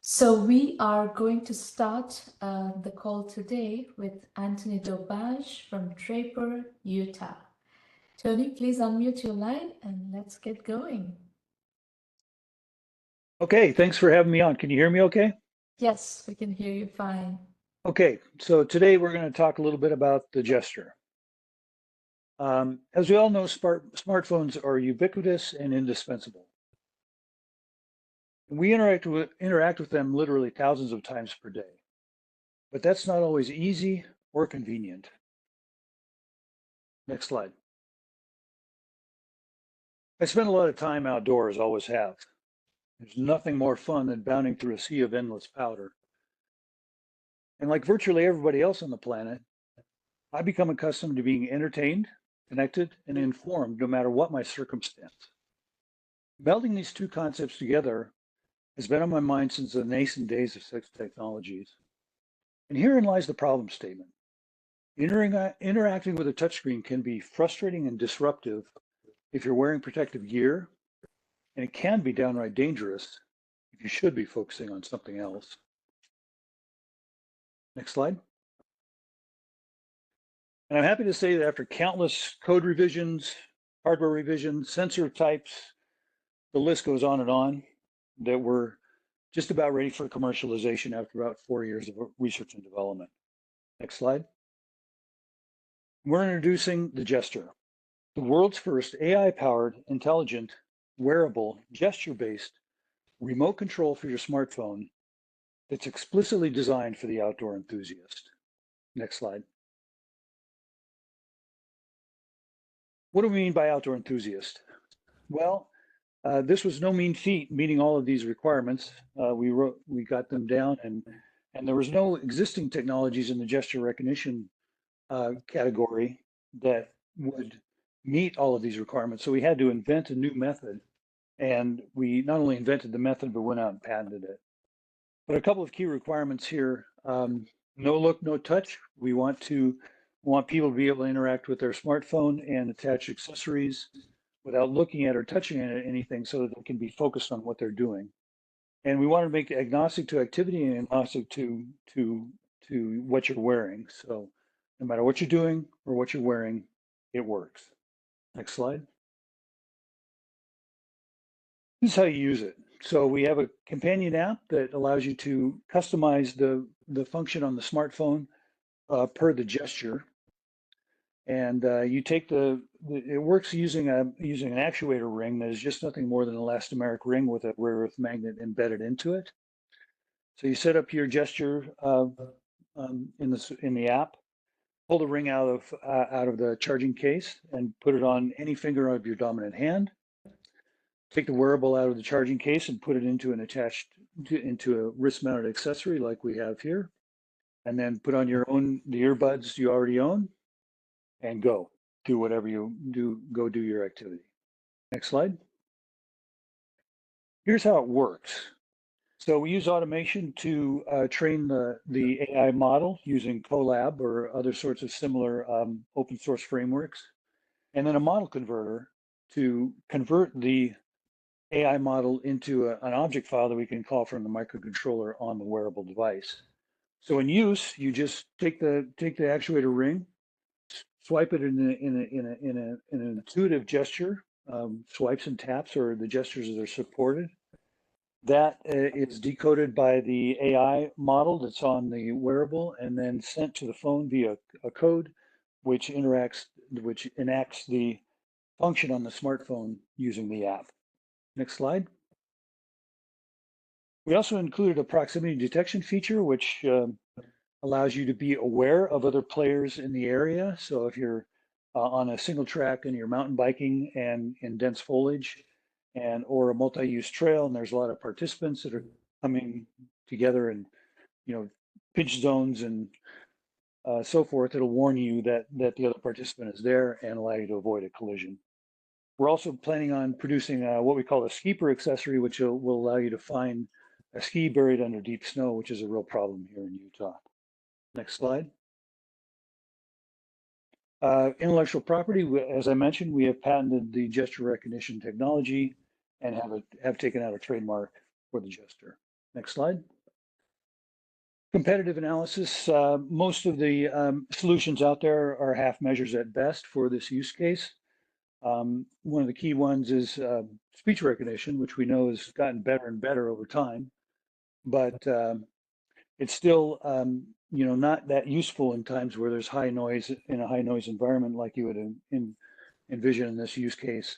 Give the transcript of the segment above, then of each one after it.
So we are going to start the call today with Anthony Dobage from Draper, Utah. Tony, please unmute your line and let's get going. Okay, thanks for having me on. Can you hear me okay? Yes, we can hear you fine. Okay, so today we're going to talk a little bit about the gesture. As we all know, smartphones are ubiquitous and indispensable. We interact with them literally thousands of times per day, but that's not always easy or convenient. Next slide. I spend a lot of time outdoors, always have. There's nothing more fun than bounding through a sea of endless powder. And like virtually everybody else on the planet, I become accustomed to being entertained, connected, and informed no matter what my circumstance. Melding these two concepts together has been on my mind since the nascent days of such technologies. And herein lies the problem statement. Interacting with a touchscreen can be frustrating and disruptive if you're wearing protective gear, and it can be downright dangerous if you should be focusing on something else. Next slide. And I'm happy to say that after countless code revisions, hardware revisions, sensor types, the list goes on and on, that we're just about ready for commercialization after about 4 years of research and development. Next slide. We're introducing the Gesture, the world's first AI-powered, intelligent, wearable, gesture-based remote control for your smartphone that's explicitly designed for the outdoor enthusiast. Next slide. What do we mean by outdoor enthusiast? Well, this was no mean feat, meeting all of these requirements. We got them down, and there was no existing technologies in the gesture recognition category that would meet all of these requirements. So we had to invent a new method, and we not only invented the method, but went out and patented it. But a couple of key requirements here: no look, no touch. We want people to be able to interact with their smartphone and attach accessories without looking at or touching anything, so that they can be focused on what they're doing. And we want to make it agnostic to activity and agnostic to what you're wearing. So no matter what you're doing or what you're wearing, it works. Next slide. This is how you use it. So we have a companion app that allows you to customize the function on the smartphone per the gesture. And you take it works using an actuator ring that is just nothing more than an elastomeric ring with a rare earth magnet embedded into it. So you set up your gesture in the app, pull the ring out of the charging case, and put it on any finger of your dominant hand. Take the wearable out of the charging case and put it into into a wrist-mounted accessory like we have here, and then put on the earbuds you already own, and go do whatever you do. Go do your activity. Next slide. Here's how it works. So we use automation to train the AI model using Colab or other sorts of similar open source frameworks, and then a model converter to convert the AI model into an object file that we can call from the microcontroller on the wearable device. So in use, you just take the actuator ring, swipe it in an intuitive gesture, swipes and taps are the gestures that are supported. That is decoded by the AI model that's on the wearable and then sent to the phone via a code, which enacts the function on the smartphone using the app. Next slide. We also included a proximity detection feature, which allows you to be aware of other players in the area. So if you're on a single track and you're mountain biking and in dense foliage, or a multi-use trail, and there's a lot of participants that are coming together in pinch zones and so forth, it'll warn you that the other participant is there and allow you to avoid a collision. We're also planning on producing what we call a Skeeper accessory, which will allow you to find a ski buried under deep snow, which is a real problem here in Utah. Next slide. Intellectual property, as I mentioned, we have patented the gesture recognition technology and have taken out a trademark for the gesture. Next slide. Competitive analysis. Most of the solutions out there are half measures at best for this use case. One of the key ones is speech recognition, which we know has gotten better and better over time, but it's still not that useful in times where there's high noise in a high noise environment like you would envision in this use case,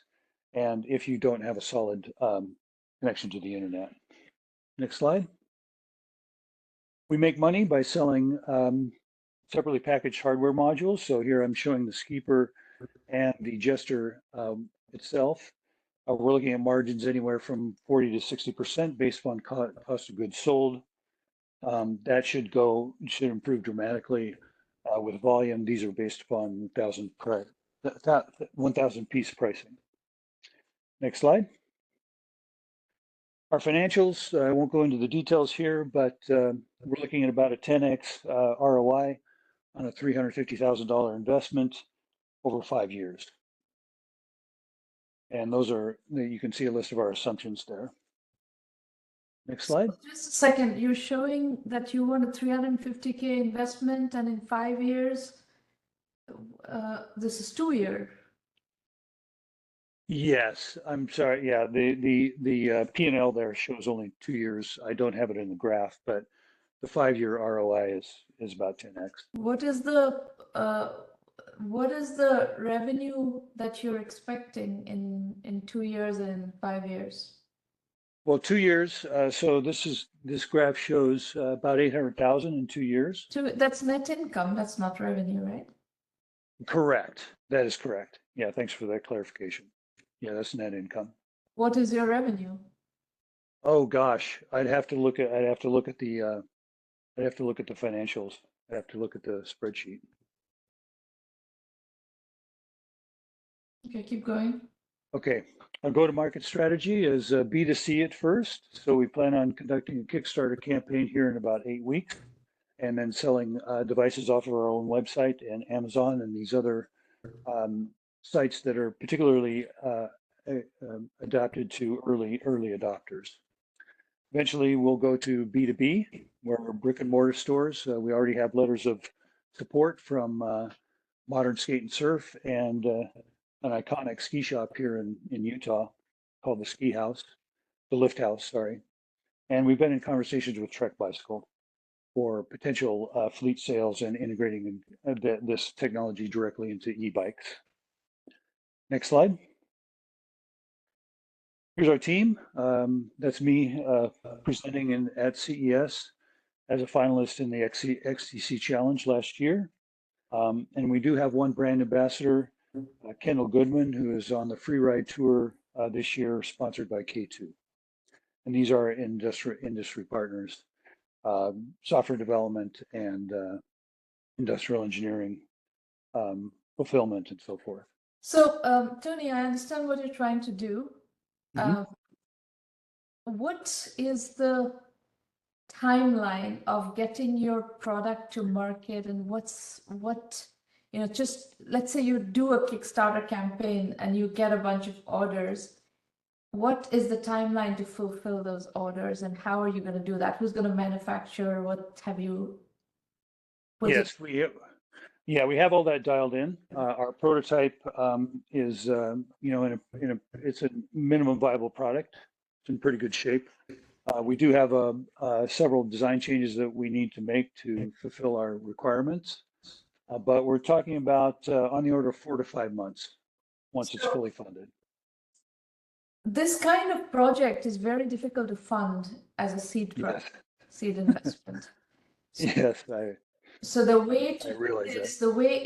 and if you don't have a solid connection to the internet. Next slide. We make money by selling separately packaged hardware modules. So here I'm showing the Skeeper and the Jester itself. We're looking at margins anywhere from 40 to 60% based on cost of goods sold. That should improve dramatically with volume. These are based upon 1,000 piece pricing. Next slide. Our financials, I won't go into the details here, but we're looking at about a 10x ROI on a $350,000 investment over 5 years. And those are, you can see a list of our assumptions there. Next slide. So just a second, you're showing that you want a 350K investment and in 5 years, this is 2 year. Yes, I'm sorry. Yeah, the P&L there shows only 2 years. I don't have it in the graph, but the 5-year ROI is about 10x. What is the revenue that you're expecting in 2 years and 5 years? Well, 2 years. So this graph shows about 800,000 in 2 years. That's net income. That's not revenue, right? Correct. That is correct. Yeah. Thanks for that clarification. Yeah, that's net income. What is your revenue? Oh gosh, I'd have to look at the financials. I'd have to look at the spreadsheet. Okay, keep going. Okay, our go-to-market strategy is B2C at first. So we plan on conducting a Kickstarter campaign here in about 8 weeks, and then selling devices off of our own website and Amazon and these other sites that are particularly adapted to early adopters. Eventually, we'll go to B2B, where we're brick and mortar stores. We already have letters of support from Modern Skate and Surf and an iconic ski shop here in Utah called the Lift House, sorry. And we've been in conversations with Trek Bicycle for potential fleet sales and integrating this technology directly into e-bikes. Next slide. Here's our team. That's me presenting at CES as a finalist in the XTC Challenge last year. And we do have one brand ambassador, Kendall Goodman, who is on the Freeride Tour this year, sponsored by K2. And these are industry partners, software development and industrial engineering, fulfillment, and so forth. So, Tony, I understand what you're trying to do. What is the timeline of getting your product to market, and just let's say you do a Kickstarter campaign and you get a bunch of orders. What is the timeline to fulfill those orders, and how are you going to do that? Who's going to manufacture? What have you? Yes, we have all that dialed in. Our prototype is, it's a minimum viable product. It's in pretty good shape. We do have several design changes that we need to make to fulfill our requirements, but we're talking about on the order of 4 to 5 months once it's fully funded. This kind of project is very difficult to fund as a seed project, seed investment. Yes, So the way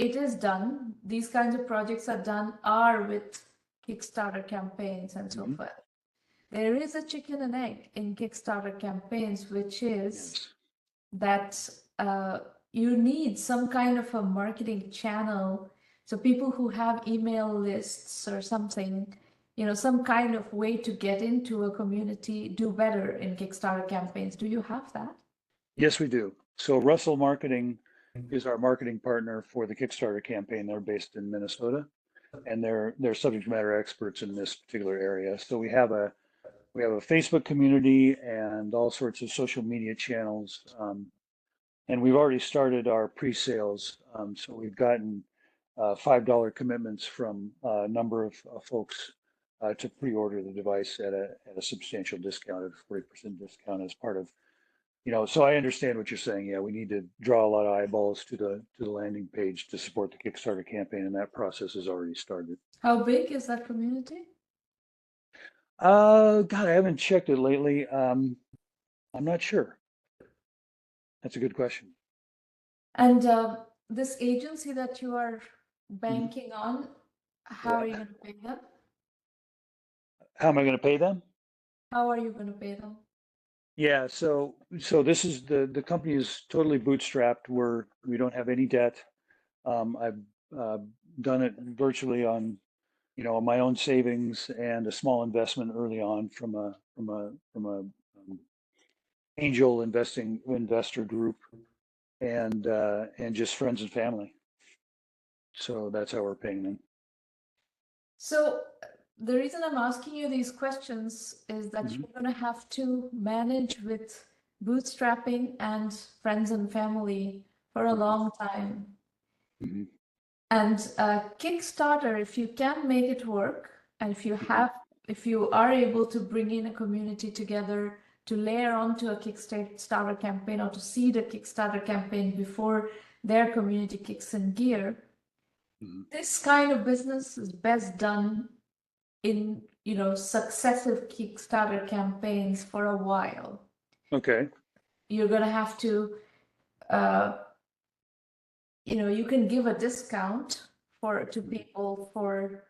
it is done, these kinds of projects are with Kickstarter campaigns and so forth. There is a chicken and egg in Kickstarter campaigns, which is that you need some kind of a marketing channel. So people who have email lists or something, some kind of way to get into a community, do better in Kickstarter campaigns. Do you have that? Yes, we do. So Russell Marketing is our marketing partner for the Kickstarter campaign. They're based in Minnesota, and they're subject matter experts in this particular area. So we have a We have a Facebook community and all sorts of social media channels. And we've already started our pre-sales. So we've gotten $5 commitments from a number of folks to pre-order the device at a substantial discount, at a 40% discount as part of, so I understand what you're saying. Yeah, we need to draw a lot of eyeballs to the landing page to support the Kickstarter campaign, and that process has already started. How big is that community? God, I haven't checked it lately. I'm not sure. That's a good question. And this agency that you are Mhm. banking on, how Yeah. are you going to pay them? How am I going to pay them? How are you going to pay them? Yeah, so this is the company is totally bootstrapped. We don't have any debt. I've done it virtually on, on my own savings and a small investment early on from a angel investor group and just friends and family. So that's how we're paying them. So the reason I'm asking you these questions is that Mhm. you're going to have to manage with bootstrapping and friends and family for a long time. Mhm. And Kickstarter, if you can make it work, and Mhm. if you are able to bring in a community together to layer onto a Kickstarter campaign or to seed a Kickstarter campaign before their community kicks in gear, Mhm. this kind of business is best done in, successive Kickstarter campaigns for a while. Okay. You're going to have to, you can give a discount to people for,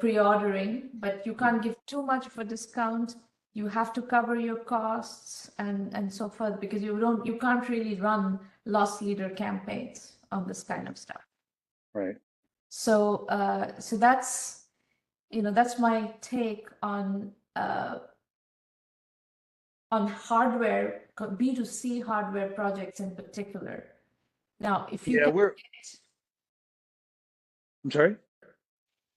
pre-ordering, but you can't give too much of a discount. You have to cover your costs and so forth, because you can't really run loss leader campaigns on this kind of stuff. Right. So that's, that's my take on hardware, B2C hardware projects in particular. Now, if you Yeah, I'm sorry.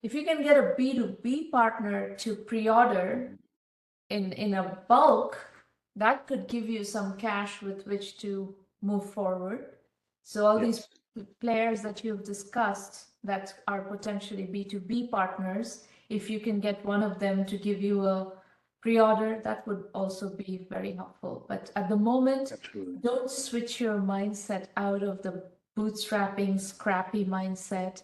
can get a B2B partner to pre-order in a bulk, that could give you some cash with which to move forward. So all these Yes. players that you've discussed that are potentially B2B partners, if you can get one of them to give you a pre-order, that would also be very helpful. But at the moment, Absolutely. don't switch your mindset out of the bootstrapping, scrappy mindset.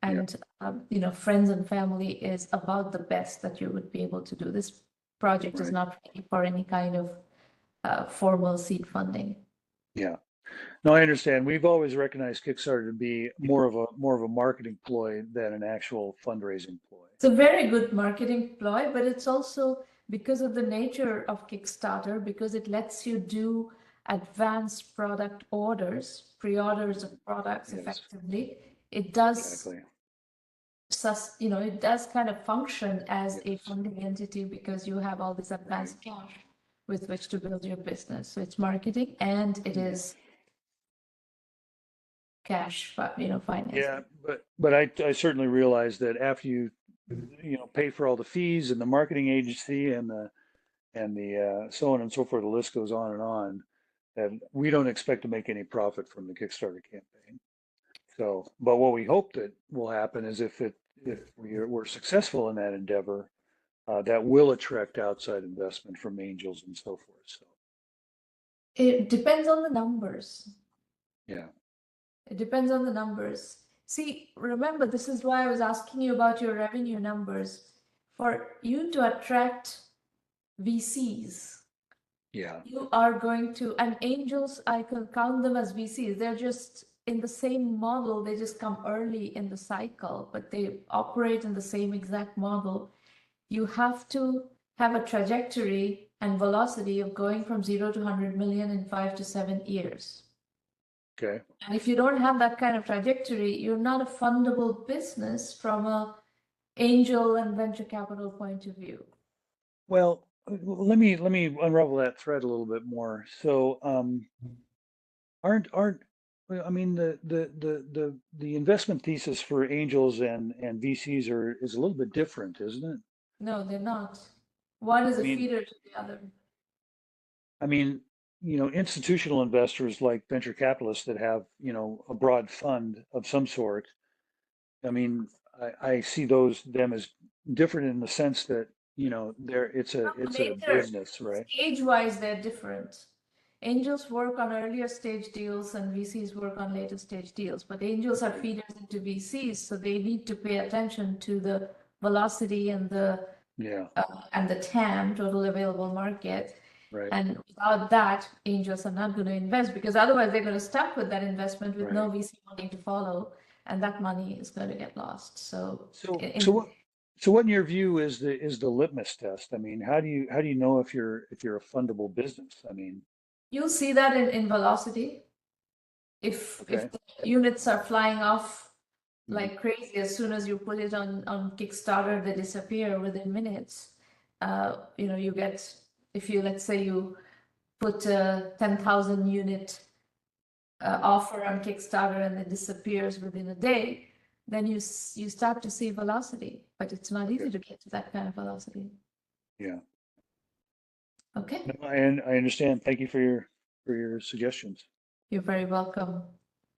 Yeah. And friends and family is about the best that you would be able to do. This project is Right. not ready for any kind of formal seed funding. Yeah. No, I understand. We've always recognized Kickstarter to be more of a marketing ploy than an actual fundraising ploy. It's a very good marketing ploy, but it's also because of the nature of Kickstarter, because it lets you do advanced product orders, pre-orders of products Yes, effectively. It does, exactly. it does kind of function as a Yes. funding entity because you have all this advanced cash with which to build your business. So it's marketing and it is cash, financing. Yeah, but I certainly realize that after you pay for all the fees and the marketing agency and the so on and so forth, the list goes on and on, that we don't expect to make any profit from the Kickstarter campaign. So, but what we hope that will happen is if we're successful in that endeavor, that will attract outside investment from angels and so forth. So, It depends on the numbers. yeah. It depends on the numbers. See, remember, this is why I was asking you about your revenue numbers. For you to attract VCs, Yeah. you are going to, and angels, I can count them as VCs. They're just in the same model. They just come early in the cycle, but they operate in the same exact model. You have to have a trajectory and velocity of going from 0 to 100 million in 5 to 7 years. Okay. And if you don't have that kind of trajectory, you're not a fundable business from a angel and venture capital point of view. Well, let me unravel that thread a little bit more. So, aren't well, I mean the investment thesis for angels and VCs is a little bit different, isn't it? No, they're not. One is I a mean, feeder to the other. I mean, institutional investors like venture capitalists that have, a broad fund of some sort. I mean, I see them as different in the sense that, it's a Later, business, right? stage-wise, they're different. Angels work on earlier stage deals and VCs work on later stage deals, but angels are feeders into VCs, so they need to pay attention to the velocity and the Yeah, TAM, total available market. right, And without that, angels are not going to invest because otherwise they're going to stuck with that investment with no right. VC wanting to follow, and that money is going to get lost. So, So, in, so what, so what in your view is the litmus test? I mean, how do you know if you're a fundable business? I mean, you'll see that in velocity. If okay. the units are flying off Mhm. like crazy, as soon as you put it on Kickstarter, they disappear within minutes. You get, if you, let's say you put a 10,000 unit offer on Kickstarter and it disappears within a day, then you start to see velocity, but it's not Okay. easy to get to that kind of velocity. Yeah. Okay, No, I understand. Thank you for your suggestions. you're very welcome.